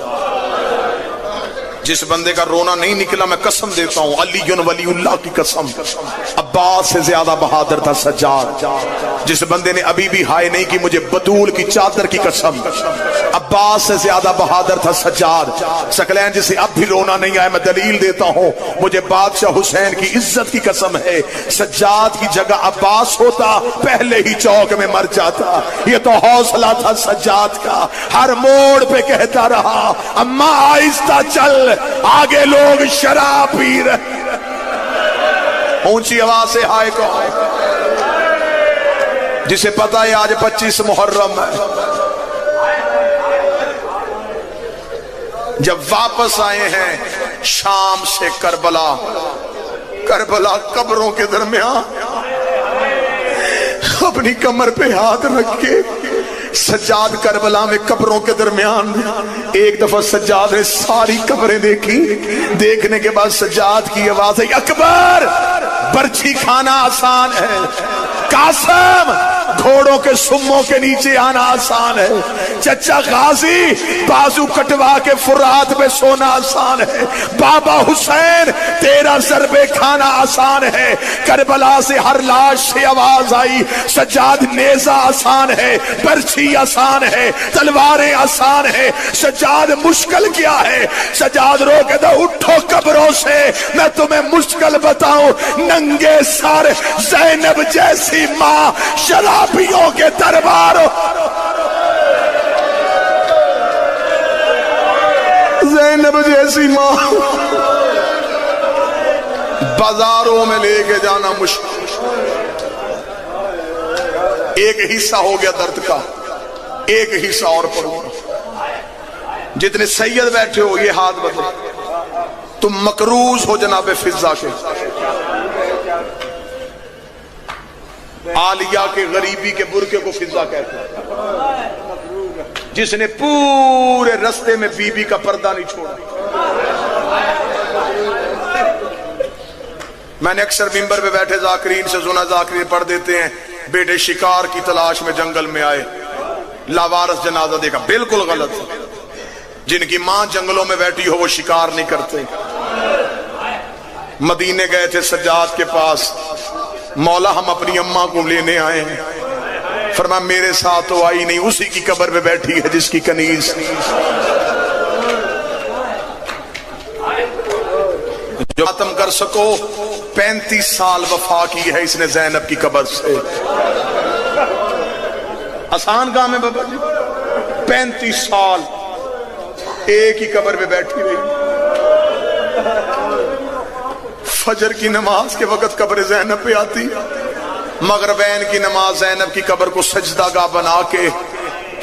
A: جس بندے کا رونا نہیں نکلا میں قسم دیتا ہوں, علی ولی اللہ کی قسم, عباس سے زیادہ بہادر تھا سجاد. جس بندے نے ابھی بھی ہائے نہیں کی مجھے بطول کی چادر کی قسم, عباس سے زیادہ بہادر تھا سجاد. سکلین جسے اب بھی رونا نہیں آیا میں دلیل دیتا ہوں, مجھے بادشاہ حسین کی عزت کی قسم ہے, سجاد کی جگہ عباس ہوتا پہلے ہی چوک میں مر جاتا. یہ تو حوصلہ تھا سجاد کا. ہر موڑ پہ کہتا رہا اماں آہستہ چل, آگے لوگ شراب پی رہے. اونچی آواز سے ہائے کو, جسے پتا ہے آج 25 محرم ہے. جب واپس آئے ہیں شام سے کربلا، کربلا قبروں کے درمیان اپنی کمر پہ ہاتھ رکھ کے سجاد کربلا میں قبروں کے درمیان ایک دفعہ سجاد نے ساری قبریں دیکھی، دیکھنے کے بعد سجاد کی آواز ہے اکبر برچھی کھانا آسان ہے، قاسم گھوڑوں کے سموں کے نیچے آنا آسان ہے، چچا غازی بازو کٹوا کے فرات پہ سونا آسان ہے، بابا حسین تیرا ضربے کھانا آسان ہے۔ کربلا سے ہر لاش سے آواز آئی سجاد نیزہ آسان ہے، برچھی آسان ہے، تلواریں آسان ہے، سجاد مشکل کیا ہے؟ سجاد رو کے دو اٹھو قبروں سے میں تمہیں مشکل بتاؤں، ننگے سر زینب جیسی ماں شرابیوں کے درباروں، زینب جیسی ماں بازاروں میں لے کے جانا مشکل۔ ایک حصہ ہو گیا درد کا، ایک حصہ اور پڑھو۔ جتنے سید بیٹھے ہو یہ ہاتھ بدلو، تم مقروض ہو جناب فضا کے، عالیہ کے غریبی کے برقے کو فضا کہتے ہیں، جس نے پورے رستے میں بی بی کا پردہ نہیں چھوڑا۔ میں نے اکثر ممبر پہ بیٹھے ذاکرین سے سنا، ذاکرین پڑھ دیتے ہیں بیٹے شکار کی تلاش میں جنگل میں آئے، لاوارث جنازہ دیکھا، بالکل غلط۔ جن کی ماں جنگلوں میں بیٹھی ہو وہ شکار نہیں کرتے۔ مدینے گئے تھے سجاد کے پاس، مولا ہم اپنی اماں کو لینے آئے ہیں، فرمایا میرے ساتھ تو آئی نہیں، اسی کی قبر پہ بیٹھی ہے جس کی کنیز جو ختم کر سکو۔ 35 سال وفا کی ہے اس نے زینب کی قبر سے، آسان کام ہے بابا جی، 35 سال ایک ہی قبر پہ بیٹھی رہی۔ فجر کی نماز کے وقت قبر زینب پہ آتی، مغربین کی نماز زینب کی قبر کو سجدہ گاہ بنا کے،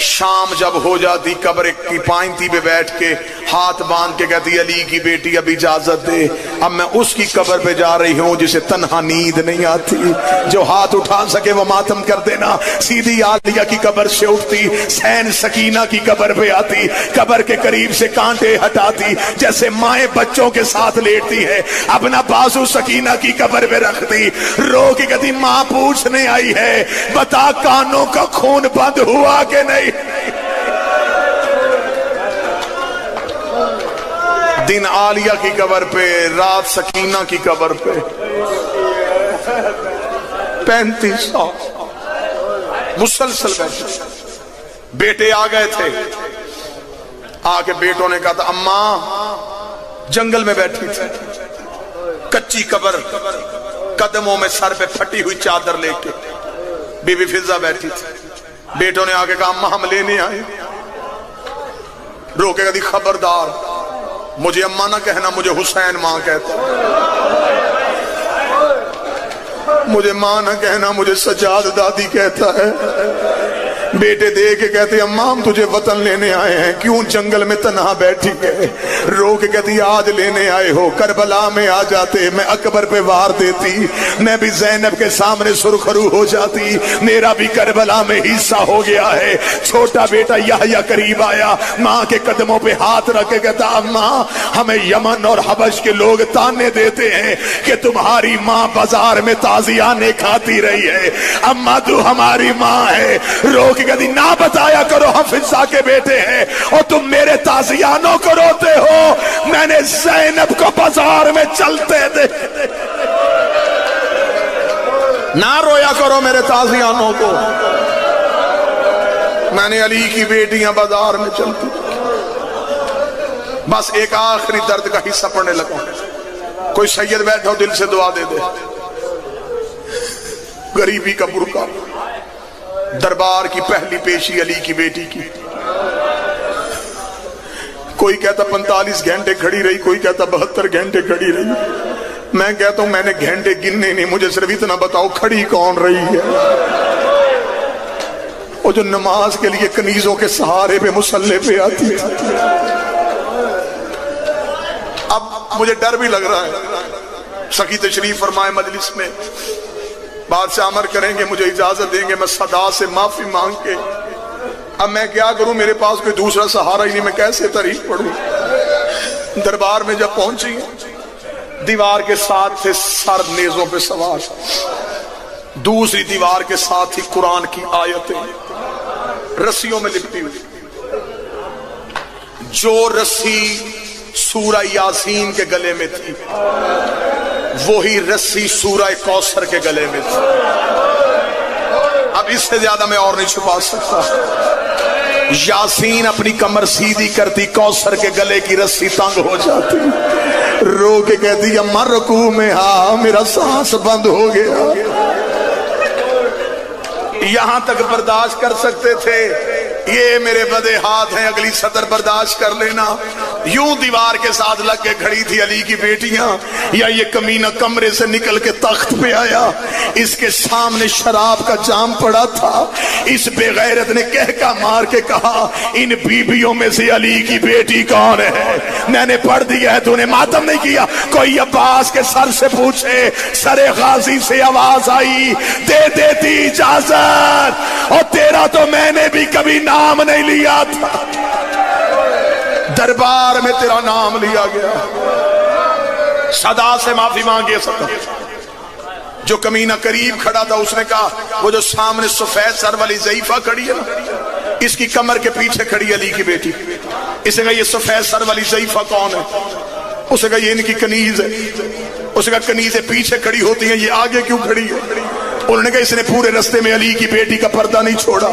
A: شام جب ہو جاتی قبر کی پائنتی پہ بیٹھ کے ہاتھ باندھ کے کہتی علی کی بیٹی اب اجازت دے، اب میں اس کی قبر پہ جا رہی ہوں جسے تنہا نیند نہیں آتی، جو ہاتھ اٹھا سکے وہ ماتم کر دینا۔ سیدھی عالیہ کی قبر سے اٹھتی، حسین سکینہ کی قبر پہ آتی، قبر کے قریب سے کانٹے ہٹاتی، جیسے مائیں بچوں کے ساتھ لیٹتی ہے، اپنا بازو سکینہ کی قبر پہ رکھتی، رو کے کہتی ماں پوچھنے آئی ہے بتا کانوں کا خون بند ہوا کہ نہیں۔ دن عالیہ کی قبر پہ، رات سکینہ کی قبر پہ، 35 سال مسلسل بیٹھے۔ بیٹے آ گئے تھے، آ کے بیٹوں نے کہا تھا اماں جنگل میں بیٹھی تھی، کچی قبر، قدموں میں سر پہ پھٹی ہوئی چادر لے کے بی بی فضا بیٹھی تھی۔ بیٹوں نے آگے کہا اماں ہم لینے آئے، رو کے کہتی خبردار مجھے اماں نہ کہنا، مجھے حسین ماں کہتا، مجھے ماں نہ کہنا، مجھے سجاد دادی کہتا ہے۔ بیٹے دے کے کہتے اماں ہم تجھے وطن لینے آئے ہیں، کیوں جنگل میں تنہا بیٹھی ہے؟ رو کے کہتی آج لینے آئے ہو، کربلا میں آ جاتے میں اکبر پہ وار دیتی، میں بھی زینب کے سامنے سرخرو ہو جاتی، میرا بھی کربلا میں حصہ ہو گیا ہے۔ چھوٹا بیٹا یحییٰ قریب آیا، ماں کے قدموں پہ ہاتھ رکھ کے کہتا اماں ہمیں یمن اور حبش کے لوگ تانے دیتے ہیں کہ تمہاری ماں بازار میں تازیانے کھاتی رہی ہے، اماں تو ہماری ماں ہے۔ رو کے کہتی نہ بتایا کرو ہم فضا کے بیٹے ہیں اور تم میرے تازیانوں کو روتے ہو، میں نے زینب کو بازار میں چلتے دیکھے۔ نہ رویا کرو میرے تازیانوں کو، میں نے علی کی بیٹیاں بازار میں چلتی۔ بس ایک آخری درد کا حصہ پڑھنے لگا، کوئی سید بیٹھا ہو دل سے دعا دے دے۔ غریبی کا برقع، دربار کی پہلی پیشی علی کی بیٹی کی، کوئی کہتا 45 گھنٹے کھڑی رہی، کوئی کہتا 72 گھنٹے کھڑی رہی۔ میں کہتا ہوں میں نے گھنٹے گننے نہیں، مجھے صرف اتنا بتاؤ کھڑی کون رہی ہے؟ وہ جو نماز کے لیے کنیزوں کے سہارے پہ مصلی پہ آتی ہے، مجھے ڈر بھی لگ رہا ہے. سخی تشریف فرمائے مجلس میں, بادشاہ امر کریں گے, مجھے اجازت دیں گے, میں صدا سے معافی مانگ کے, اب میں کیا کروں, میرے پاس کوئی دوسرا سہارا ہی نہیں, میں کیسے تاریخ پڑھوں. دربار میں جب پہنچی, دیوار کے ساتھ تھے سر نیزوں پہ سوار, دوسری دیوار کے ساتھ ہی قرآن کی آیتیں رسیوں میں لپٹی ہوئی. جو رسی سورہ یاسین کے گلے میں تھی وہی رسی سورہ کوثر کے گلے میں تھی. اب اس سے زیادہ میں اور نہیں چھپا سکتا. یاسین اپنی کمر سیدھی کرتی, کوثر کے گلے کی رسی تنگ ہو جاتی, رو کے کہتی اماں رکوع میں ہاں میرا سانس بند ہو گیا. یہاں تک برداشت کر سکتے تھے, یہ میرے بدے ہاتھ ہیں, اگلی سطر برداشت کر لینا. یوں دیوار کے ساتھ لگ کے کھڑی تھی علی کی بیٹیاں, یا یہ کمینہ کمرے سے نکل کے تخت پہ آیا, اس کے سامنے شراب کا جام پڑا تھا. اس بے غیرت نے کہکا مار کے کہا ان بیویوں میں سے علی کی بیٹی کون ہے؟ میں نے پڑھ دیا ہے, تو نے ماتم نہیں کیا. کوئی عباس کے سر سے پوچھے. سر غازی سے آواز آئی, دے دیتی اجازت, اور تیرا تو میں نے بھی کبھی نام نہیں لیا تھا, دربار میں تیرا نام لیا گیا. صدا سے معافی مانگے. صدا جو کمینہ قریب کھڑا تھا اس نے کہا وہ جو سامنے سفید سر والی ضعیفہ کھڑی ہے نا, اس کی کمر کے پیچھے کھڑی علی کی بیٹی. اس نے کہا یہ سفید سر والی ضعیفہ کون ہے؟ اس نے کہا یہ ان کی کنیز ہے. اس نے کہا کنیزیں پیچھے کھڑی ہوتی ہیں, یہ آگے کیوں کھڑی ہے؟ انہوں نے کہا اس نے پورے رستے میں علی کی بیٹی کا پردہ نہیں چھوڑا,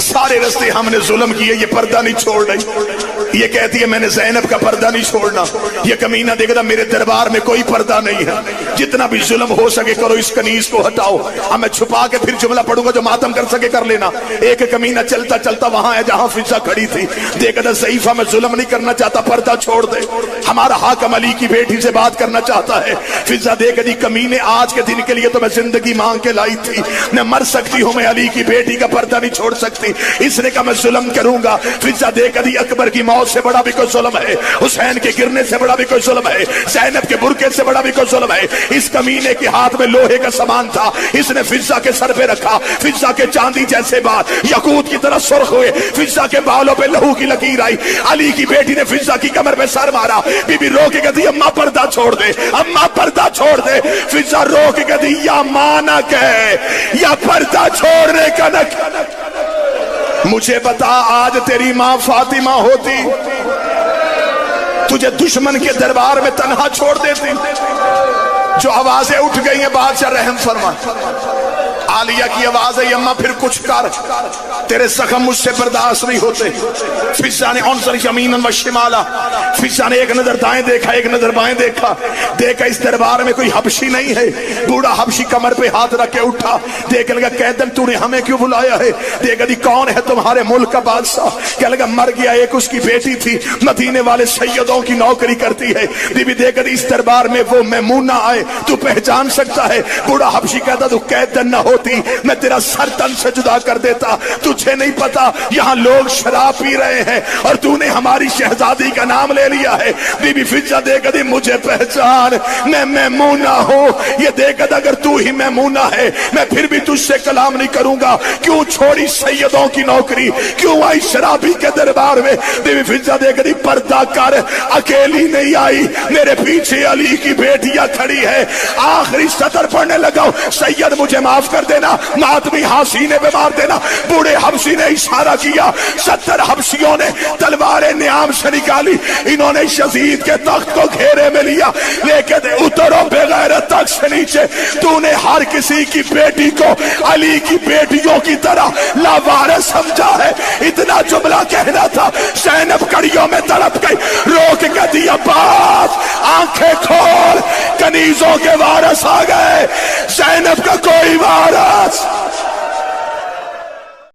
A: سارے رستے ہم نے ظلم کیے, یہ پردہ نہیں چھوڑ رہی. یہ کہتی ہے میں نے زینب کا پردہ نہیں چھوڑنا. یہ کمینہ دیکھتا میرے دربار میں کوئی پردہ نہیں ہے, جتنا بھی ظلم ہو سکے کرو, اس کنیز کو ہٹاؤ. اب میں چھپا کے پھر جملہ پڑھوں گا, جو ماتم کر سکے کر لینا. ایک کمینہ چلتا چلتا وہاں ہے جہاں فضہ کھڑی تھی, دیکھتا ضعیفہ میں ظلم نہیں کرنا چاہتا, پردہ چھوڑ دے, ہمارا حاکم علی کی بیٹی سے بات کرنا چاہتا ہے. فضہ دیکھ دی کمینے, آج کے دن کے لیے تو میں زندگی مانگ کے لائی تھی, میں مر سکتی ہوں, میں علی کی بیٹی کا پردہ نہیں چھوڑ سکتی. اس نے کہا میں ظلم کروں گا. فضہ دیکھ دی اکبر کی موت سے بڑا بھی کوئی ظلم ہے, حسین کے گرنے سے بڑا بھی کوئی ظلم ہے, زینب کے برقعے سے بڑا بھی کوئی ظلم ہے. اس کمینے کے ہاتھ میں لوہے کا سامان تھا, اس نے فضہ کے سر پہ رکھا. فضہ کے چاندی جیسے بال یاقوت کی طرح سرخ ہوئے, فضہ کے بالوں پہ لہو کی لکیر آئی. علی کی بیٹی نے فضہ کی کمر پہ سر مارا. بی بی رو کے کہتی اماں پردہ چھوڑ دے, اماں پردہ چھوڑ دے. فضہ رو کے کہتی یا ماں نہ کہے یا پردہ چھوڑنے کا نہ. مجھے بتا آج تیری ماں فاطمہ ہوتی تجھے دشمن کے دربار میں تنہا چھوڑ دیتی. جو آوازیں اٹھ گئی ہیں بادشاہ رحم فرما. عالیہ کی آواز ہے اماں پھر کچھ کر, تیرے زخم مجھ سے برداشت نہیں ہوتے. فضہ نے انظر یمینا و شمالا, فضہ نے ایک نظر دائیں دیکھا, ایک نظر بائیں دیکھا. دیکھا اس دربار میں کوئی حبشی نہیں ہے. بوڑھا حبشی کمر پہ ہاتھ رکھ کے اٹھا. دیکھ لگا قیدن تو نے ہمیں کیوں بلایا ہے؟ دیکھا دی کون ہے تمہارے ملک کا بادشاہ؟ کہنے لگا مر گیا, ایک اس کی بیٹی تھی, مدینے والے سیدوں کی نوکری کرتی ہے. بی بی دیکھا دی اس دربار میں وہ میمونہ آئے, تو پہچان سکتا ہے؟ بوڑھا حبشی کہتا تو قیدن نہ ہوتی میں تیرا سر تن سے جدا کر دیتا. تجھے نہیں پتا یہاں لوگ شراب پی رہے ہیں اور تو نے ہماری شہزادی کا نام لے لیا ہے. بی بی فضہ دیکھ دی مجھے پہچان, میں میمونہ ہوں. یہ دیکھ دی اگر تو ہی میمونہ ہے میں پھر بھی تجھ سے کلام نہیں کروں گا. کیوں چھوڑی سیدوں کی نوکری, کیوں آئی شرابی کے دربار میں؟ بی بی فضہ دیکھ دی پردہ کر, اکیلی نہیں آئی, میرے پیچھے علی کی بیٹیاں کھڑی ہے. آخری سطر پڑھنے لگا, سید مجھے معاف کر دینا, ماتمی حسینے پہ مار دینا. بوڑھے حبشی نے اشارہ کیا, 70 حبشیوں نے تلواریں نیام سے نکالی. انہوں نے یزید کے تخت کو گھیرے میں لیا. لیکن اترو بغیر تخت سے نیچے. تو نے ہر کسی کی بیٹی کو علی کی بیٹیوں کی طرح لاوارث سمجھا ہے. اتنا جملہ کہنا تھا, زینب کڑیوں میں تڑپ گئی, روک کے دیا عباس آنکھیں کھول, کنیزوں کے وارث آ گئے, زینب کا کوئی وارث